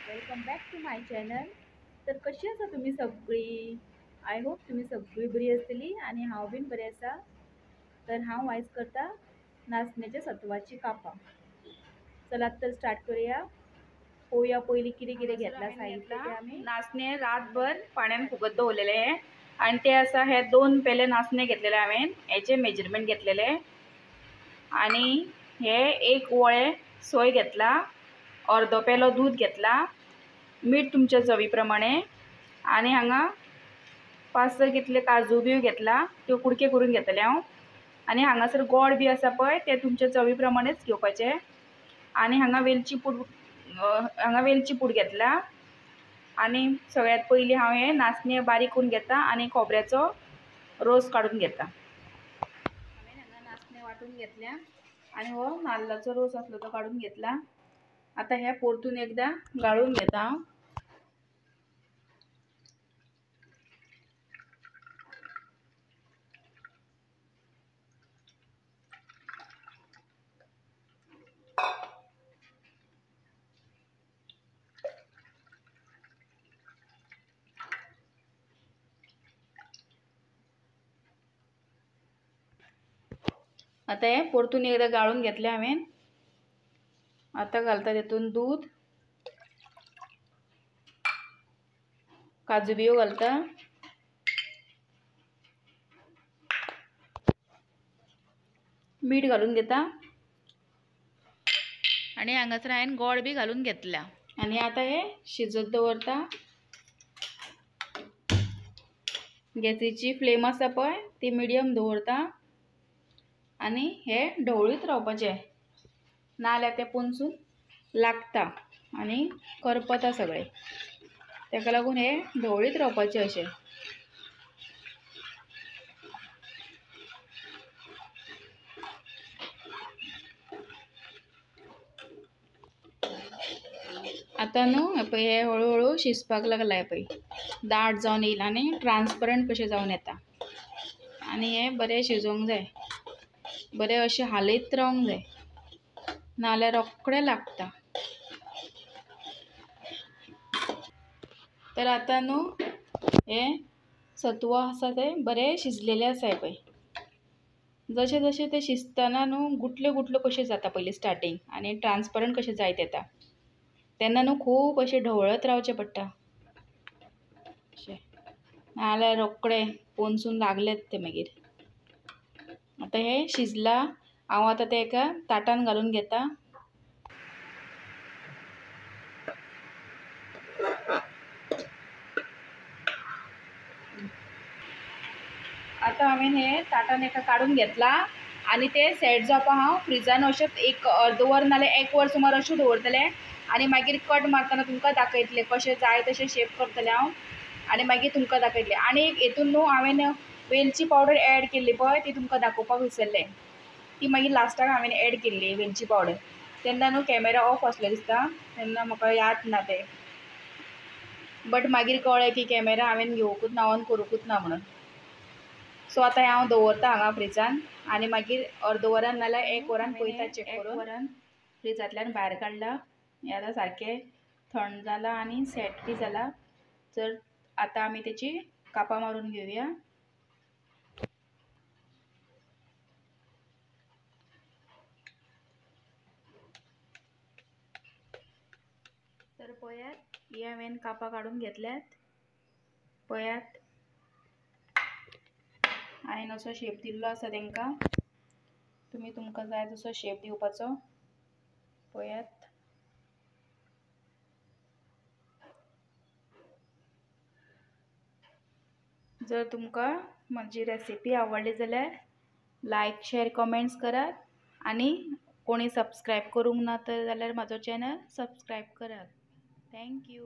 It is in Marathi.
Welcome back to my channel. तर कशी आसा तुम्ही सगळी? आय होप तुम्ही सगळी बरी आसतली आणि हांव बीन बरें आसा. तर हांव आयज करता नाचण्याच्या सत्वाची कापां. चलात तर स्टार्ट करूया. पळोवया पयलीं कितें कितें घेतला साहित्य ते आमी. नाचणे रातभर पाण्यान फुगत दवरलेले आणि ते आसा हे 2 पेले नाचणे घेतलेले हांवें. हेचे मेजरमेंट घेतलेले आणि हे 1 वळे सोय घेतला, अर्दो पेलो दूध घेतला, मीठ तुमच्या चवी प्रमाणे आणि हांगा 5-6 कितले काजू बी घेतला, त्यो कुडके करून घेतले हांव. आणि हांगासर गोड बी आसा पळय ते तुमच्या चवी प्रमाणेच घेवपाचे. आणि हांगा वेलची पूड घेतला. आणि सगळ्यात पयलीं हांव हे नाचणे बारीक करून घेता आणि खोबऱ्याचो रोस काढून घेता. हांवें हांगा नाचणे वाटून घेतल्या आणि हो नाल्लाचो रोस आसलो तो काढून घेतला. आता हे परतून एकदा गाळून घेता हांव. आता हे परतून एकदा गाळून घेतले हांवें. आता घालता तेतून दूध, काजू बियो घालता, मीठ घालून घेता आणि हांगासर हांवें गोड बी घालून घेतला. आणि आता हे शिजत दवरता. गॅसीची फ्लेम आसा पळय ती मिडियम दवरता आणि हे ढवळीत रावपाचे, नाल्यार ते पोंदसून लागता आणि करपता सगळे. ताका लागून हे ढवळीत रावपाचे अशें. आता न्हू पळय हे हळूहळू शिजपाक लागला. हे पळय दाट जावन येयला आनी ट्रान्सपरंट कशें जावन येता. आणि हे बरें शिजोवंक जाय, बरें अशें हालयत रावंक जाय, नाल्यार रोखडें लागता. तर आता न्हू हे सत्व आसा तें बरें शिजलेलें आसा. हे पळय जशें जशें तें शिजतना न्हू गुठल्यो गुठल्यो कशें जाता पयलीं स्टार्टींग आनी ट्रान्सपरंट कशें जायत येता. तेन्ना न्हू खूब अशें ढवळत रावचें पडटा अशें, नाल्यार रोखडें पोंदसून लागलेत ते मागीर. आता हे शिजला. हांव आतां ते एका ताटान घालून घेता. आता हांवें हे ताटान एका काडून घेतला आणि ते सेट जावपाक हांव फ्रिजान अशें एक अर्द वर नाल्यार 1 वर सुमार अशें दवरतलें. आणि मागीर कट मारतना तुमकां दाखयतलें कशें जाय तशें शेप करतलें हांव आणि मागीर तुमकां दाखयतलें. आनी एक हेतून न्हू हांवें वेलची पावडर ऍड केल्ली पळय ती तुमकां दाखोवपाक विसरलें. ती मागीर लास्टाक हांवें ऍड केल्ली वेलची पावडर. तेन्ना न्हू कॅमेरा ऑफ आसलो दिसता, तेन्ना म्हाका याद ना तें. बट मागीर कळ्ळें की कॅमेरा हांवें घेवंकूच ना, ऑन करूंकूच ना म्हणून. सो आतां हांव दवरता हांगा फ्रिजान आणि मागीर अर्द वरान नाल्यार 1 वरान पळयता चॅक करून. 1 वरान फ्रिजांतल्यान भायर काडला. हें आतां सारकें थंड जालां आनी सेट बी जाला. तर आतां आमी तेची कापां मारून घेवया. तर पळयात ही हांवें कापां काडून घेतल्यात. पळयात हांवें असो शेप दिल्लो आसा तांकां. तुमी तुमकां जाय तसो शेप दिवपाचो. पळयात जर तुमकां म्हजी रेसिपी आवडली जाल्यार लायक शेअर कमेंट्स करात आणि कोणी सबस्क्राईब करूंक ना तर जाल्यार म्हाजो चॅनल सबस्क्राईब करात. थँक्यू.